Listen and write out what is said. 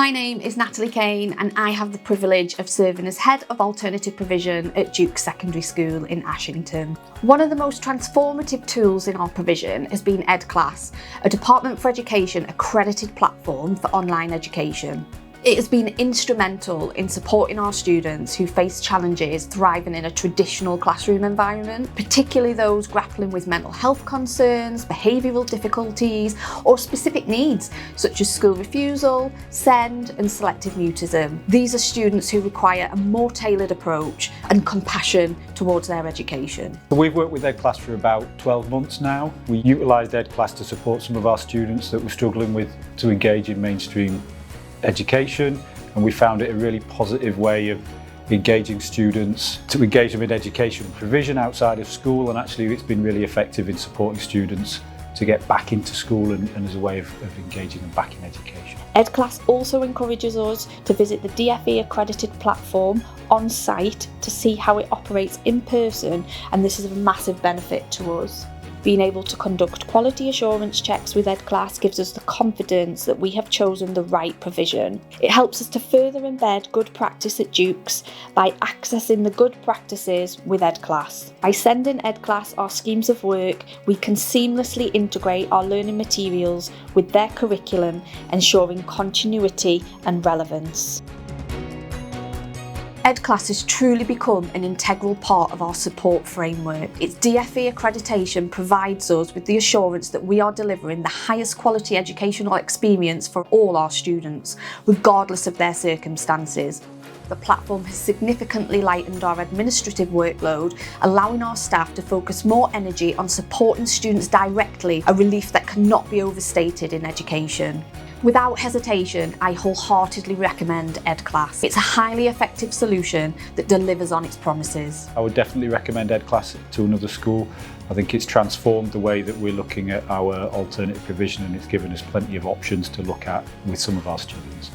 My name is Natalie Kane and I have the privilege of serving as Head of Alternative Provision at Duke Secondary School in Ashington. One of the most transformative tools in our provision has been EDClass, a Department for Education accredited platform for online education. It has been instrumental in supporting our students who face challenges thriving in a traditional classroom environment, particularly those grappling with mental health concerns, behavioural difficulties, or specific needs such as school refusal, SEND and selective mutism. These are students who require a more tailored approach and compassion towards their education. We've worked with EDClass for about 12 months now. We utilised EDClass to support some of our students that were struggling to engage in mainstream education, and we found it a really positive way of engaging students, to engage them in education provision outside of school, and actually it's been really effective in supporting students to get back into school and as a way of engaging them back in education. EDClass also encourages us to visit the DFE accredited platform on site to see how it operates in person, and this is a massive benefit to us. Being able to conduct quality assurance checks with EDClass gives us the confidence that we have chosen the right provision. It helps us to further embed good practice at Duke's by accessing the good practices with EDClass. By sending EDClass our schemes of work, we can seamlessly integrate our learning materials with their curriculum, ensuring continuity and relevance. EDClass has truly become an integral part of our support framework. Its DFE accreditation provides us with the assurance that we are delivering the highest quality educational experience for all our students, regardless of their circumstances. The platform has significantly lightened our administrative workload, allowing our staff to focus more energy on supporting students directly, a relief that cannot be overstated in education. Without hesitation, I wholeheartedly recommend EDClass. It's a highly effective solution that delivers on its promises. I would definitely recommend EDClass to another school. I think it's transformed the way that we're looking at our alternative provision, and it's given us plenty of options to look at with some of our students.